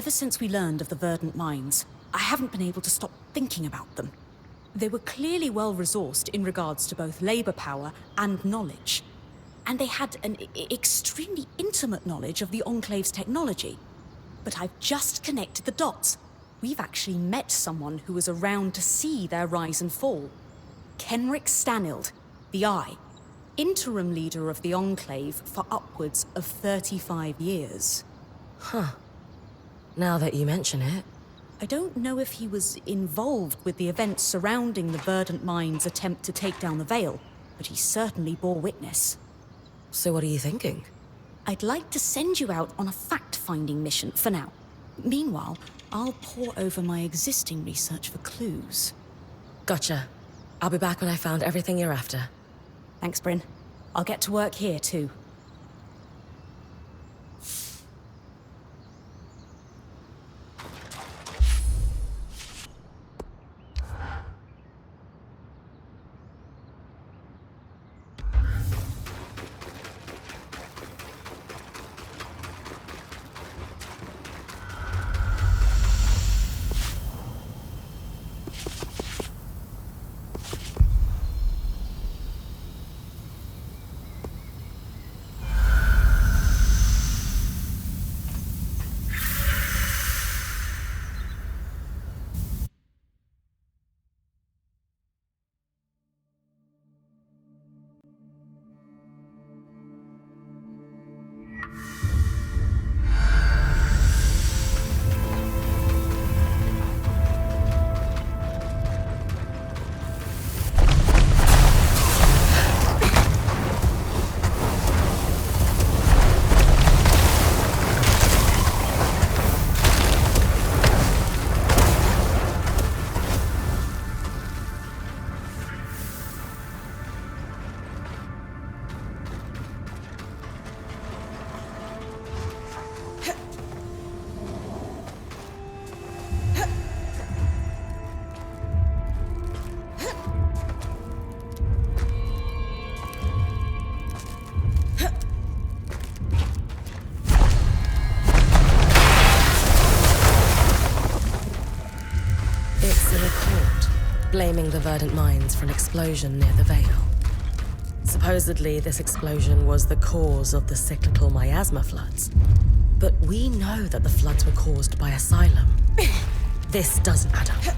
Ever since we learned of the verdant mines, I haven't been able to stop thinking about them. They were clearly well-resourced in regards to both labor power and knowledge. And they had an extremely intimate knowledge of the Enclave's technology. But I've just connected the dots. We've actually met someone who was around to see their rise and fall. Kenrick Stanild, the Eye, interim leader of the Enclave for upwards of 35 years. Huh. Now that you mention it. I don't know if he was involved with the events surrounding the Verdant Mine's attempt to take down the Veil, but he certainly bore witness. So what are you thinking? I'd like to send you out on a fact-finding mission for now. Meanwhile, I'll pore over my existing research for clues. Gotcha. I'll be back when I found everything you're after. Thanks, Bryn. I'll get to work here, too. Blaming the Verdant Mines for an explosion near the Veil. Supposedly, this explosion was the cause of the cyclical miasma floods. But we know that the floods were caused by Asylum. This doesn't add up.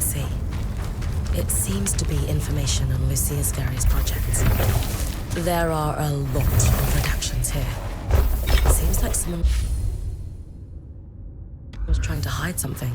Let's see. It seems to be information on Lucius Gary's projects. There are a lot of redactions here. Seems like someone was trying to hide something.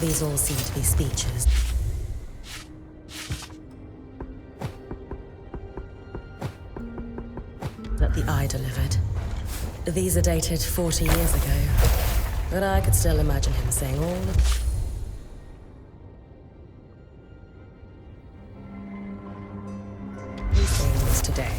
These all seem to be speeches. the eye delivered. These are dated 40 years ago, but I could still imagine him saying all of these things today.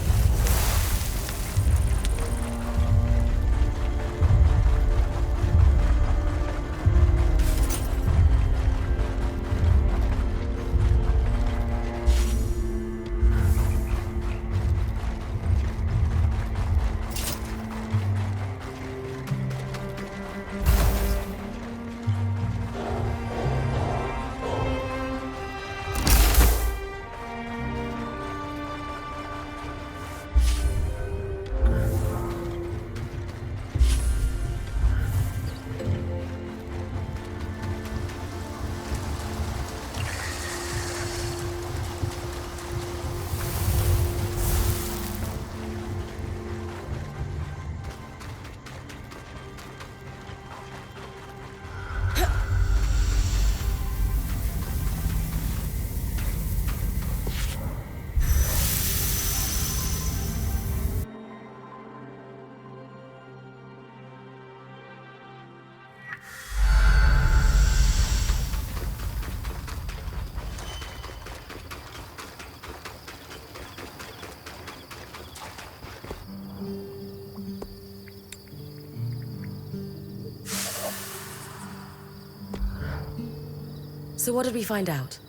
So what did we find out?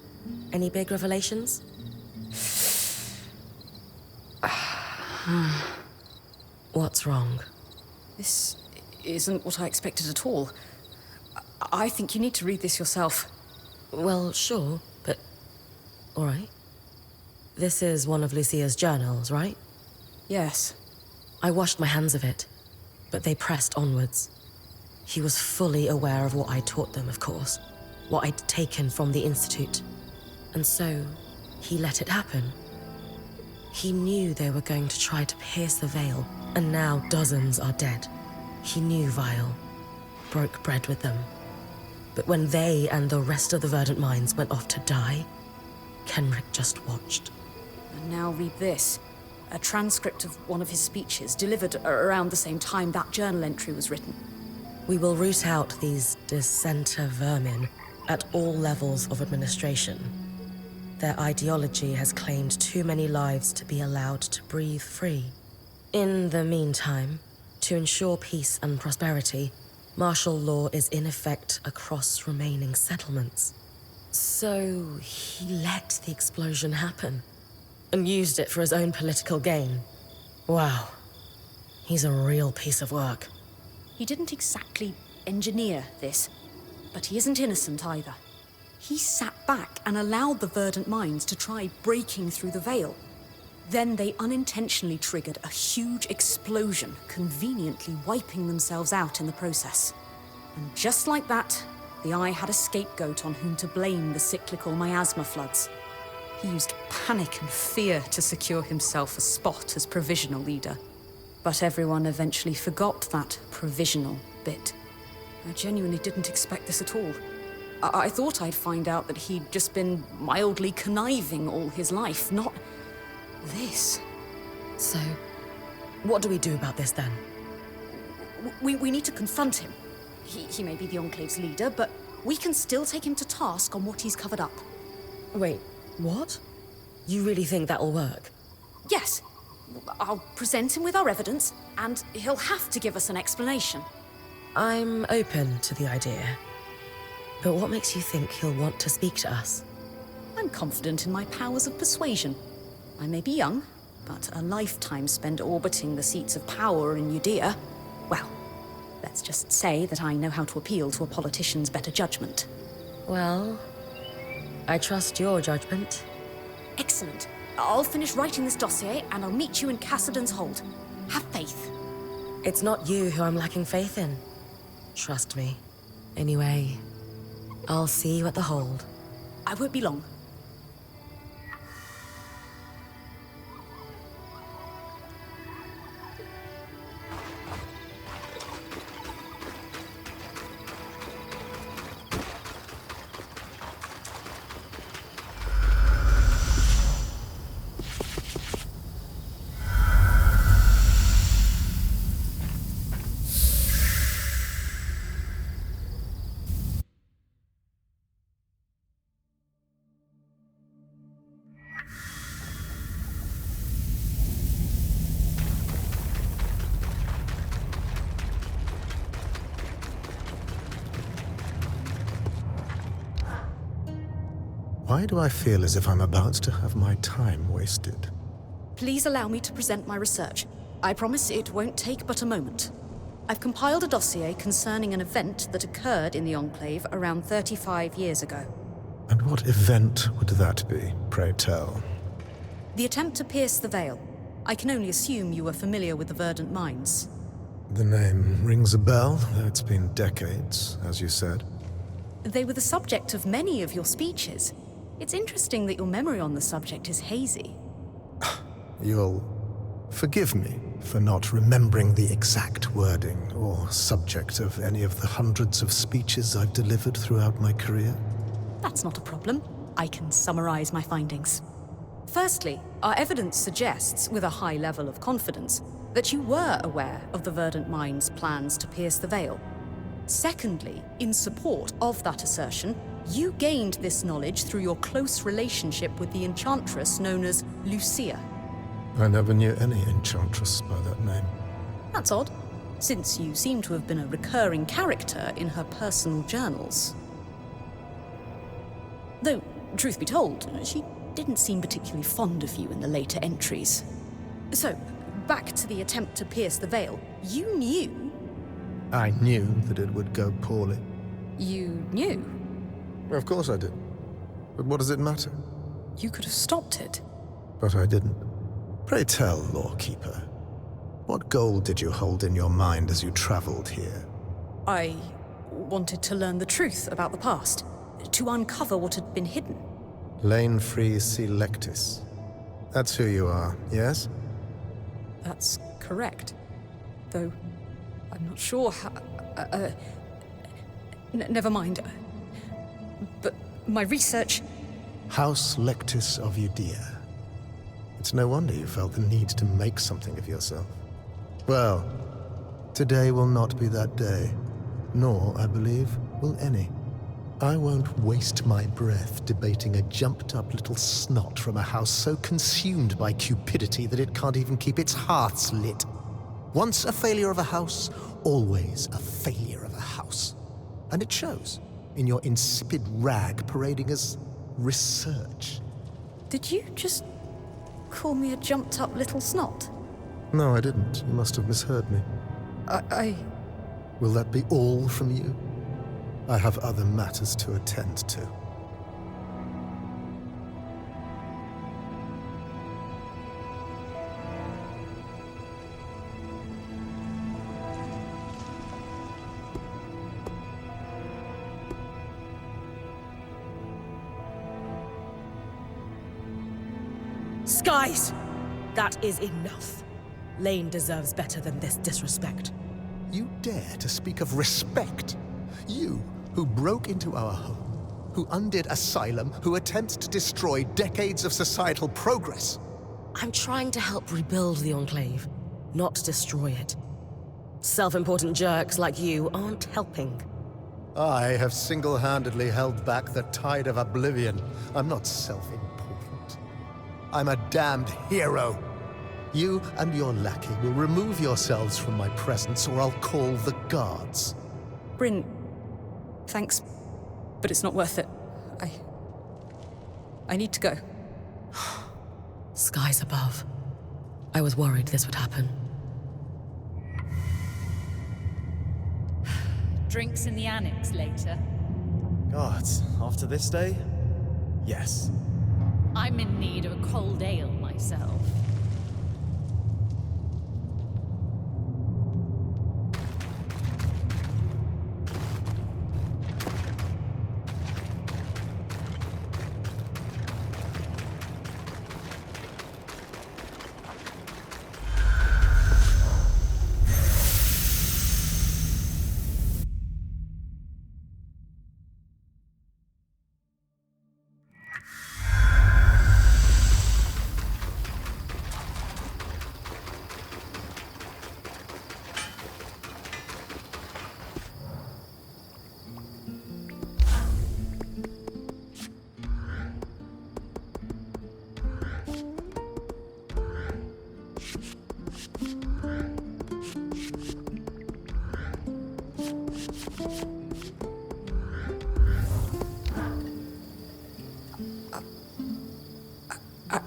Any big revelations? What's wrong? This isn't what I expected at all. I think you need to read this yourself. Well, sure, but... all right. This is one of Lucia's journals, right? Yes. I washed my hands of it, but they pressed onwards. He was fully aware of what I taught them, of course. What I'd taken from the Institute. And so, he let it happen. He knew they were going to try to pierce the veil, and now dozens are dead. He knew Vile. Broke bread with them. But when they and the rest of the Verdant Minds went off to die, Kenrick just watched. And now read this. A transcript of one of his speeches, delivered around the same time that journal entry was written. We will root out these dissenter vermin at all levels of administration. Their ideology has claimed too many lives to be allowed to breathe free. In the meantime, to ensure peace and prosperity, martial law is in effect across remaining settlements. So he let the explosion happen and used it for his own political gain. Wow. He's a real piece of work. He didn't exactly engineer this, but he isn't innocent either. He sat back and allowed the Verdant Minds to try breaking through the veil. Then they unintentionally triggered a huge explosion, conveniently wiping themselves out in the process. And just like that, the Eye had a scapegoat on whom to blame the cyclical miasma floods. He used panic and fear to secure himself a spot as provisional leader. But everyone eventually forgot that provisional bit. I genuinely didn't expect this at all. I thought I'd find out that he'd just been mildly conniving all his life, not this. So, what do we do about this then? We need to confront him. He may be the Enclave's leader, but we can still take him to task on what he's covered up. Wait, what? You really think that'll work? Yes. I'll present him with our evidence, and he'll have to give us an explanation. I'm open to the idea. But what makes you think he'll want to speak to us? I'm confident in my powers of persuasion. I may be young, but a lifetime spent orbiting the seats of power in Judea, well, let's just say that I know how to appeal to a politician's better judgment. Well, I trust your judgment. Excellent. I'll finish writing this dossier, and I'll meet you in Cassidon's Hold. Have faith. It's not you who I'm lacking faith in. Trust me. Anyway, I'll see you at the Hold. I won't be long. Why do I feel as if I'm about to have my time wasted? Please allow me to present my research. I promise it won't take but a moment. I've compiled a dossier concerning an event that occurred in the Enclave around 35 years ago. And what event would that be, pray tell? The attempt to pierce the veil. I can only assume you were familiar with the Verdant Mines. The name rings a bell, though it's been decades, as you said. They were the subject of many of your speeches. It's interesting that your memory on the subject is hazy. You'll forgive me for not remembering the exact wording or subject of any of the hundreds of speeches I've delivered throughout my career. That's not a problem. I can summarize my findings. Firstly, our evidence suggests, with a high level of confidence, that you were aware of the Verdant Mines' plans to pierce the veil. Secondly, in support of that assertion, you gained this knowledge through your close relationship with the enchantress known as Lucia. I never knew any enchantress by that name. That's odd, since you seem to have been a recurring character in her personal journals. Though, truth be told, she didn't seem particularly fond of you in the later entries. So, back to the attempt to pierce the veil. You knew... I knew that it would go poorly. You knew? Of course I did. But what does it matter? You could have stopped it. But I didn't. Pray tell, Lawkeeper, what goal did you hold in your mind as you traveled here? I wanted to learn the truth about the past, to uncover what had been hidden. Lane Free Selectus. That's who you are, yes? That's correct. Though, I'm not sure how... never mind. But my research... House Lectus of Udea. It's no wonder you felt the need to make something of yourself. Well, today will not be that day. Nor, I believe, will any. I won't waste my breath debating a jumped-up little snot from a house so consumed by cupidity that it can't even keep its hearths lit. Once a failure of a house, always a failure of a house. And it shows in your insipid rag parading as research. Did you just call me a jumped-up little snot? No, I didn't. You must have misheard me. Will that be all from you? I have other matters to attend to. Skies! That is enough. Lane deserves better than this disrespect. You dare to speak of respect? You, who broke into our home, who undid Asylum, who attempts to destroy decades of societal progress. I'm trying to help rebuild the Enclave, not destroy it. Self-important jerks like you aren't helping. I have single-handedly held back the tide of oblivion. I'm not self-important. I'm a damned hero. You and your lackey will remove yourselves from my presence, or I'll call the guards. Bryn, thanks, but it's not worth it. I need to go. Skies above. I was worried this would happen. Drinks in the annex later. Guards, after this day? Yes. I'm in need of a cold ale myself.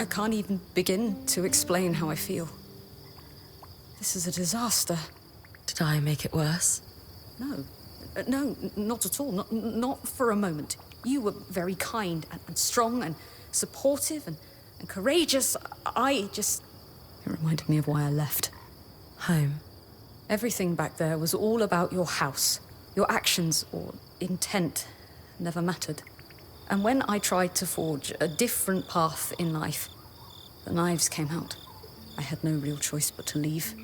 I can't even begin to explain how I feel. This is a disaster. Did I make it worse? No. No, not at all. Not for a moment. You were very kind and strong and supportive and courageous. It reminded me of why I left. Home. Everything back there was all about your house. Your actions or intent never mattered. And when I tried to forge a different path in life, the knives came out. I had no real choice but to leave.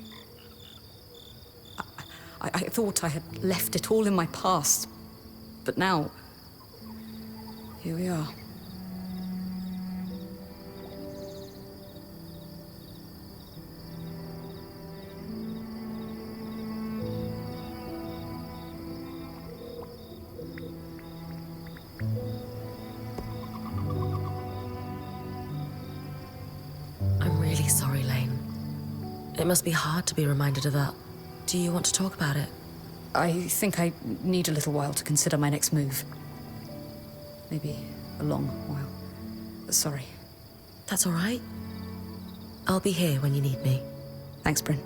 I thought I had left it all in my past. But now, here we are. I'm really sorry, Lane. It must be hard to be reminded of that. Do you want to talk about it? I think I need a little while to consider my next move. Maybe a long while. Sorry. That's all right. I'll be here when you need me. Thanks, Bryn.